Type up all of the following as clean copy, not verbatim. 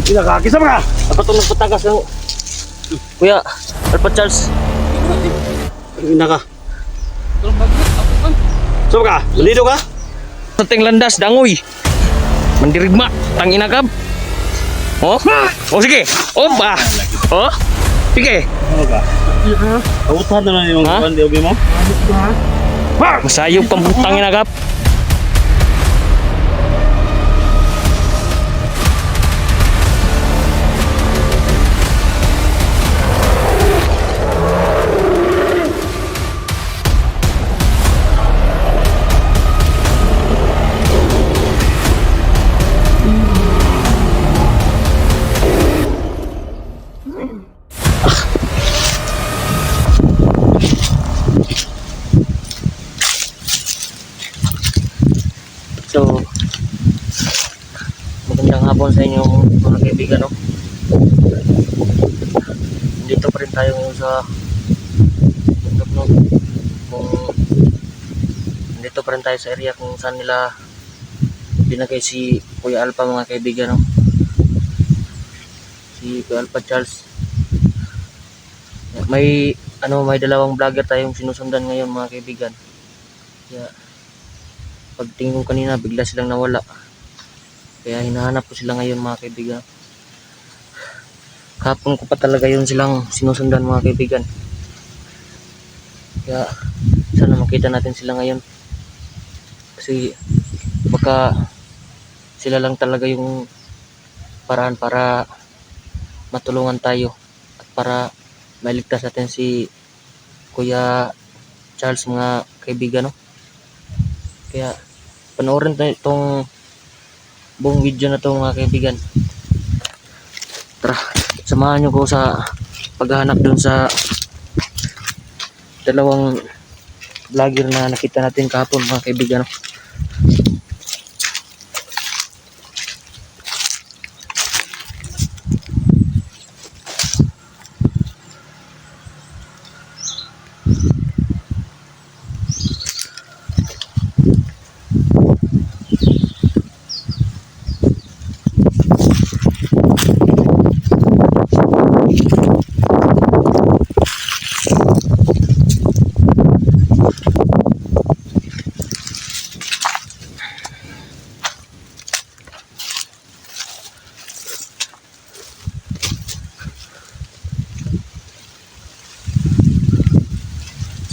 Ina ka, kisa ka. Dapat itong nagpatagas ng Kuya Alpha Charles. Ina ka. Saan ka? Mandido ka? Sa ting landas, dangoy. Mandirigma, tangina ka. Oh? Oh, sige. Oh, ba? Oh? Sige. Ano ka? Kautan na lang yung Ha? bandi obi mo? Masayop kang tangina ka. So, magandang hapon sa inyo mga kaibigan, no? Dito pa rin tayo ngayon sa bundok, no? Dito pa rin tayo sa area kung saan nila binagay si Kuya Alpha, mga kaibigan, no? Si Kuya Alpha Charles. May dalawang vlogger tayong sinusundan ngayon, mga kaibigan. Kaya pagtingin ko kanina, bigla silang nawala. Kaya hinahanap ko sila ngayon, mga kaibigan. Kahapon ko pa talaga yun silang sinusundan, mga kaibigan. Kaya sana makita natin sila ngayon. Kasi baka sila lang talaga yung paraan para matulungan tayo at para mailigtas natin si Kuya Charles, mga kaibigan, no? Kaya panoorin tayo itong buong video na to, mga kaibigan. Tara, samahan nyo ko sa paghahanap dun sa dalawang vlogger na nakita natin kahapon, mga kaibigan.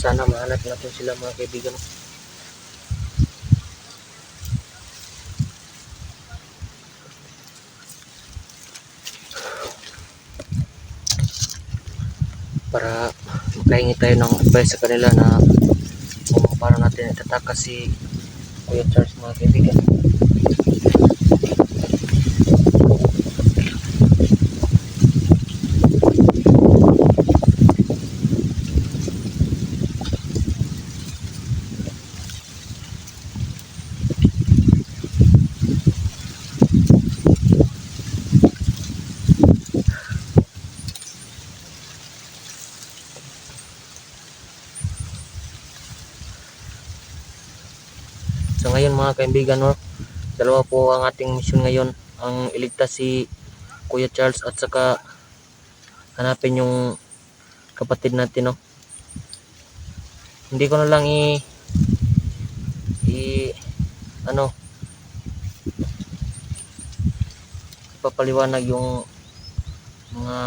Sana mahanap natin sila, mga kaibigan. Para makahingi tayo ng advice sa kanila na kung paano natin itatakas si Kuya Charles, mga kaibigan. So ngayon, mga kaibigan, no, dalawa po ang ating mission ngayon, ang iligtas si Kuya Charles at saka hanapin yung kapatid natin, no. Hindi ko na lang ipapaliwanag yung mga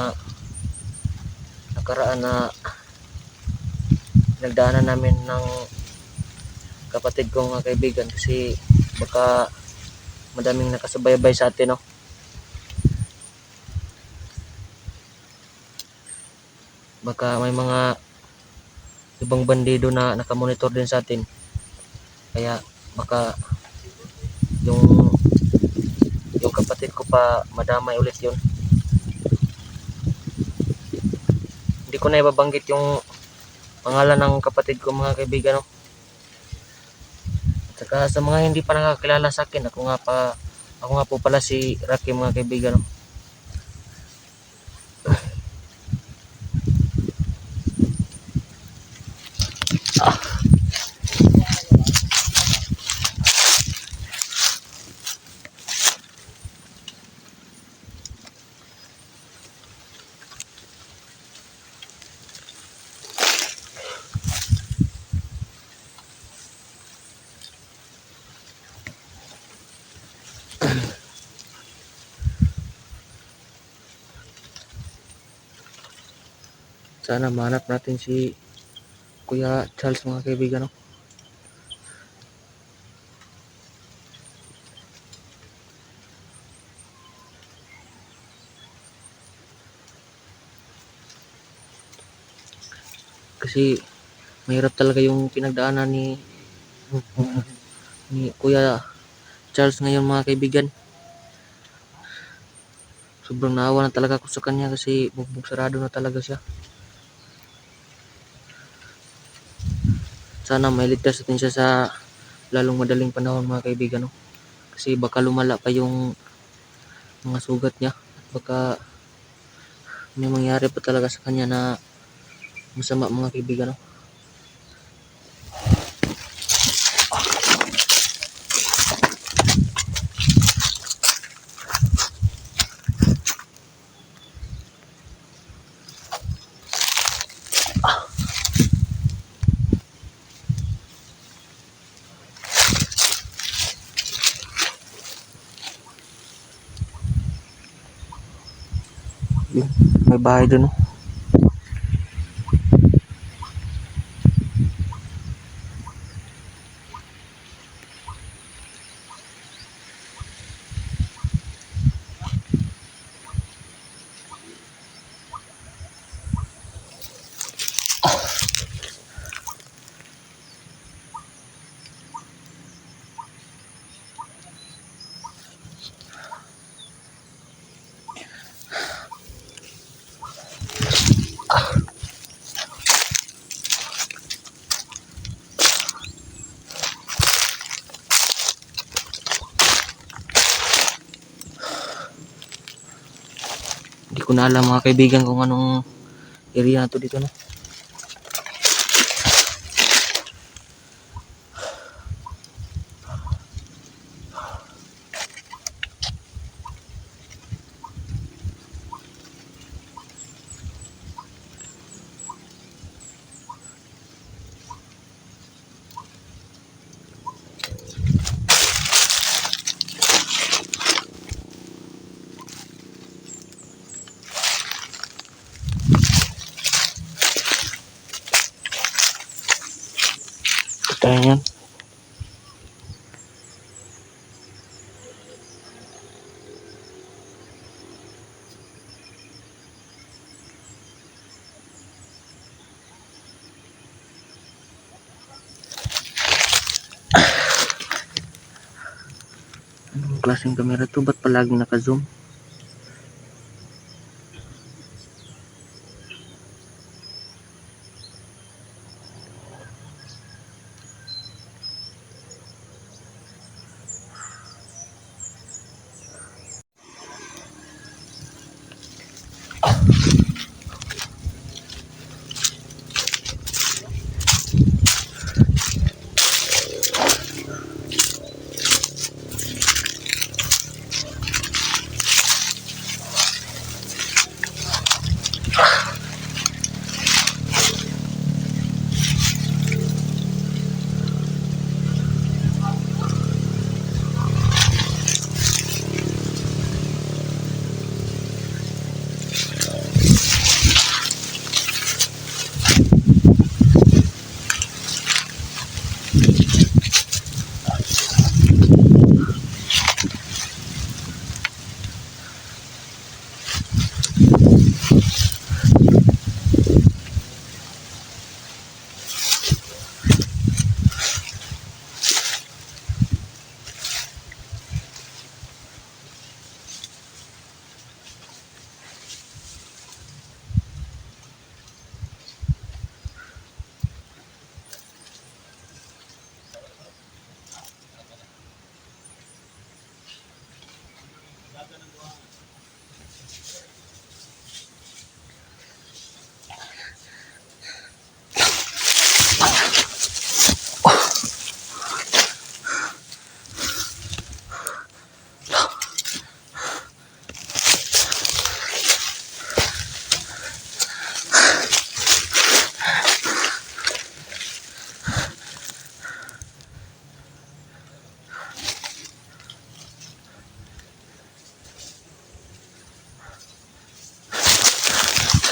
nakaraan na nagdaanan namin ng kapatid ko, mga kaibigan, kasi baka madaming nakasubaybay sa atin, no. Baka may mga ibang bandido na nakamonitor din sa atin, kaya baka yung kapatid ko pa madamay ulit yun. Hindi ko na ibabanggit yung pangalan ng kapatid ko, mga kaibigan, no. At saka sa mga hindi pa nakakilala sa akin, ako nga po pala si Rocky, mga kaibigan, no. Sana mahanap natin si Kuya Charles mga kaibigan. No? Kasi mahirap talaga yung pinagdaanan ni Kuya Charles ngayon mga kaibigan. Sobrang naawa na talaga ako sa kanya kasi bugbog sarado na talaga siya. Sana mailigtas natin siya sa lalong madaling panahon mga kaibigan. No? Kasi baka lumala pa yung mga sugat niya. At baka may mangyari pa talaga sa kanya na masama mga kaibigan. No? May bahay doon. No? Hindi ko na alam mga kaibigan kung anong area na to dito. No? Tayo yan. Anong klaseng camera to? Ba't palaging naka-zoom?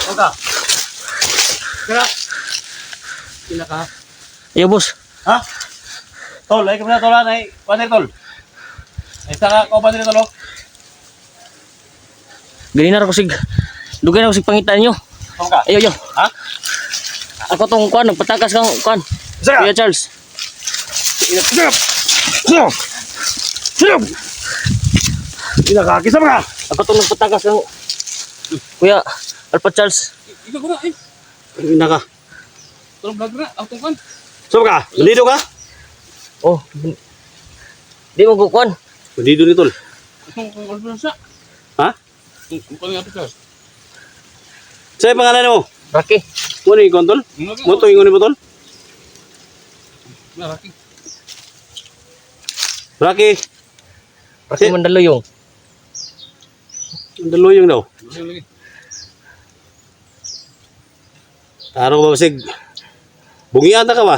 Oga. Kira. Pinaka. Iyo boss. Ha? Tol, ay kami na tol ha. Ay, paner tol. Ay, saka ko paner tol. Ganina ra ko sig. Dugay na ko sig pangitan nyo. Tama ka? Ayo yo. Ha? Ako tong kuan nagpatakas kang kuan. Saka. Kuya Charles. Sinap! Sinap! Sinap! Pinaka, kisa ka? Ako tong nagpatakas kang Kuya Alpha Charles. Ikaw ko na, eh. Pinaka. Tulong vlog na, auto kan. Saan ka? Bandido ka? Oh. Di mo ko kuan. Bandido ni tol. Itong albansa. Ha? Mukha niya ito, Charles. Sa'yo pangalan mo? Rocky. Ano yung ikon tol? Mo to yung mo tol? Rocky. Rocky. Rocky Mandaluyong. Ang daluyong daw. Lagi. Taro ba basig? Bungi ata ka ba?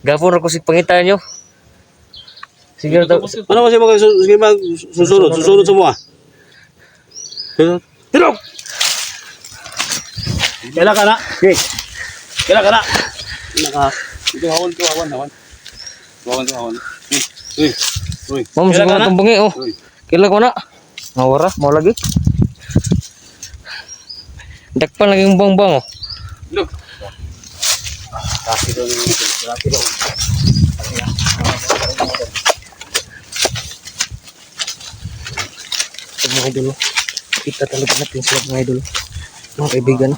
Gapon ra ko sig pangitan nyo. Sige ra to. Ano kasi mga susunod sa mga? Tirok! Kailan ka na? Okay. Kailan ka na? Ito hawan. Hawan. Uy. Uy. Mom Kailan siguro ka na? tong bungi oh. Uy. Kailan ko na? Mawara, mau lagi. Dakpan lagi yung bang-bang oh. Look. Laki daw yung laki daw. Mga idol oh. Kita talaga natin sila mga idol. Mga kaibigan.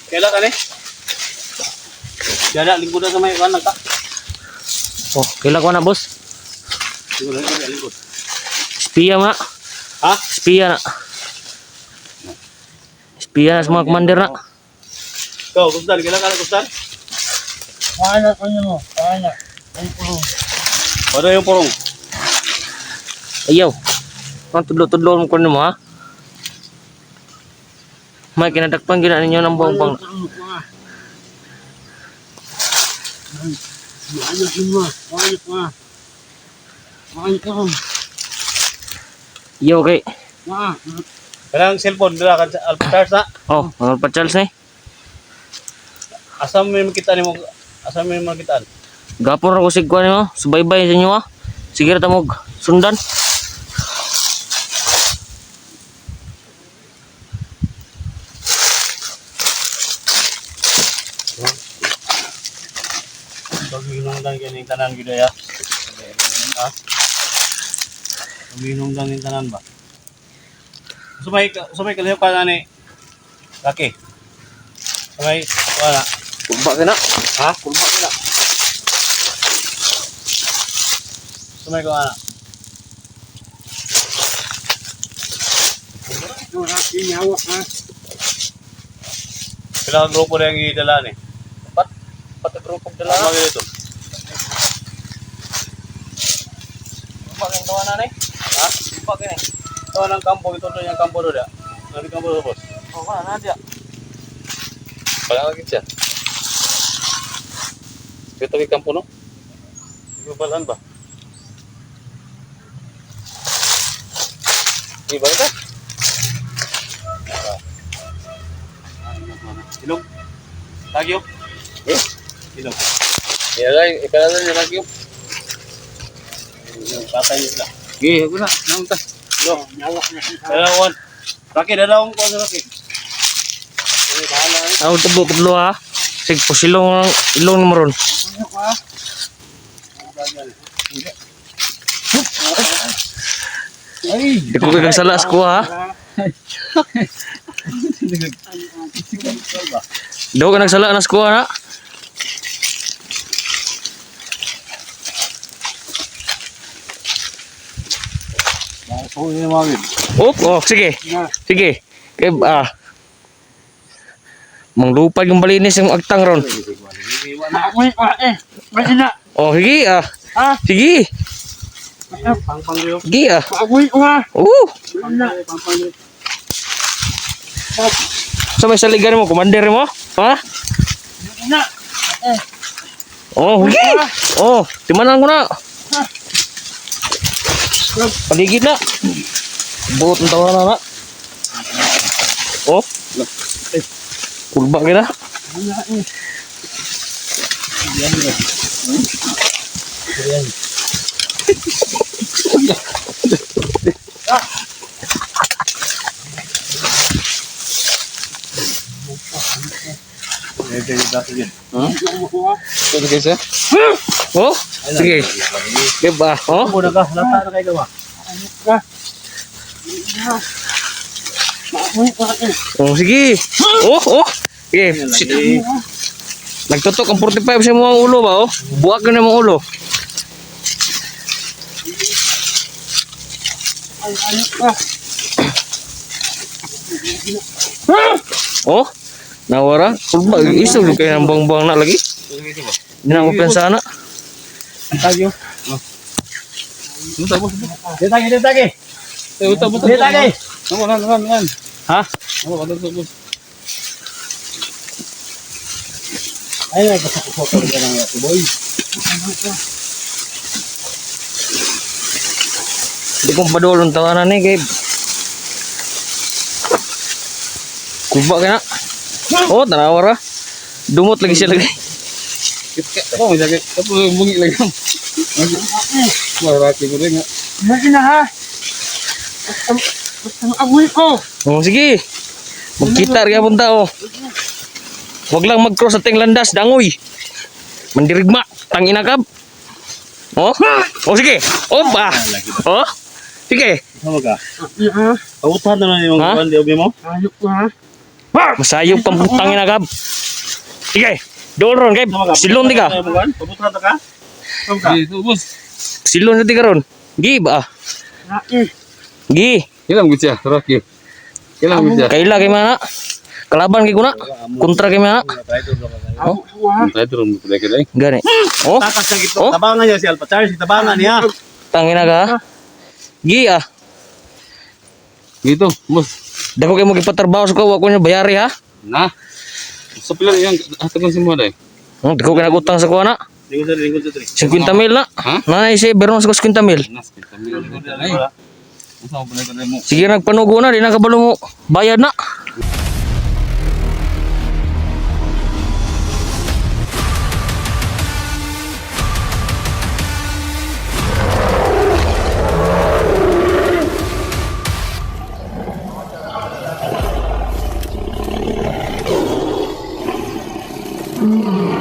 Kailan ka ni? Dada, lingkod na sa may kanan ka. Oh, kailan ko na boss? Lingkod. Spiya nga. Ha? Spiya na. Spiya na sa mga commander na. Ikaw, Kustan, kailan ka na Kustan? Paano ko niyo mo? Paano? Ano yung purong? Ayaw. Ang tudlo-tudlo mo ko mo ha. May kinadakpan gina ninyo ng bang-bang. Ayaw kay. Kailangan cellphone, dala ka sa Alpatars na. Oh, mga pa Charles na eh. Asam mo yung makita ni mo, asam mo yung makitaan. Gapon ra ko sig kuan mo. Subaybay sa inyo ha. Sige ra tamog sundan. Pag-minungdan kayo ng tanan gito ya. Ha? Pag-minungdan ng tanan ba? Sumay kaliho ka na ni Laki. Sumay, wala. Kumba ka na. Ha? Kulma ka na. Sumay ko na. Kailangan grupo na yung idala ni. Pati grupog dala. Ano mga ito? Kumba ka tawa na eh. Ha? Kumba ka eh. Ito ng kampo, ito yung kampo doon ya. Nari kampo doon boss. Oh, kana na dia. Palangagit siya. Ito yung kampo no? Hindi ba ba? Iba ka? Ilong? Tagyo? Eh? Ilong? Ikalala niya tagyo? Patay niya sila. Okay, ako na. Naunta. Ilong? Dalawan. Rocky, dalawang ko sa Rocky. Ako tudlo-tudlo ha. Sig pusilong ilong mo ron. Ay! Di ko kagsalas ko ha. Daw ka nagsala na ko ha. Oo, yun yung mga win. Oh, sige. Sige. Kay manglupad yung balinis yung agtang ron. Oh, sige ah. Ah. Sige. Pang-pang yun. Sige ah. Pag-uwi ko nga! Pang-pang. So may saligan mo, commander mo? Ha? Na! Oh, sige. Oh, timanan ko na. Paligid na. Buot ng tawa na na. Oh. Kulba kita. Ito guys eh. Oh, sige. Diba? Oh, Muna ka, lata na kayo gawa. oh sige. Oh. Sige. Nagtutok ang 45 sa mga ulo ba, oh? Buwag ka na mga ulo. Oh, nawara. Kulba, iso kayo ng buwang-buwang na lagi. Hindi na ako pensa na. Tagyo. Buta boss. Ditagi, ditagi. Buta. Ditagi. Naman. Ha? Oh, ano to boss? Ay, nagpasok-pasok ka ng boy. Hindi kong padulong tawanan ni Gabe. Kulba ka na. Oh, tanawara. Dumot lagi siya lagi. Oh, sakit. Tapos bungi lagi. Marati mo rin nga. Lagi na ha. Ang amoy ko. Oh, sige. Magkita rin ang tao. Huwag lang mag-cross sa ting landas, dangoy. Mandirigma, tangina kab. Oh, sige. Oh, ba. Oh, sige. Sama ka? Pautan na lang yung Ha? bandi obi mo? Ayok ko ha. Masayop pang tangina kab. Sige. Doon ron, kay silon di ka. Pabutan ka? Sama ka? Ito boss. Silon di ka ron. Gi ba? Gi. Ilang gutya, Rocky. Ilang gutya. Kaila kay mana? Kalaban kay kuna. Kontra kay mana? Tayo turun mo pala kaya. Gani. Oh, Takas na gito. Oh. Tabangan niya si Alpachar. Si tabangan niya. tangina ka. Gi ah. Gitu, boss. Dako kay mo gipatrabaho sa ko niya bayari ha. Nah. Sa pila yang hatagon si mo dai. Dako kay nagutang sa ko na. Lingkod sa 3. 50 mil na. Ha? Nanay si Bernos ko 50 mil. Nas kita mi. Ay. Usa mo pala kaya mo. Sige nagpanugo na, di na kabalo mo bayad na. Mm-hmm.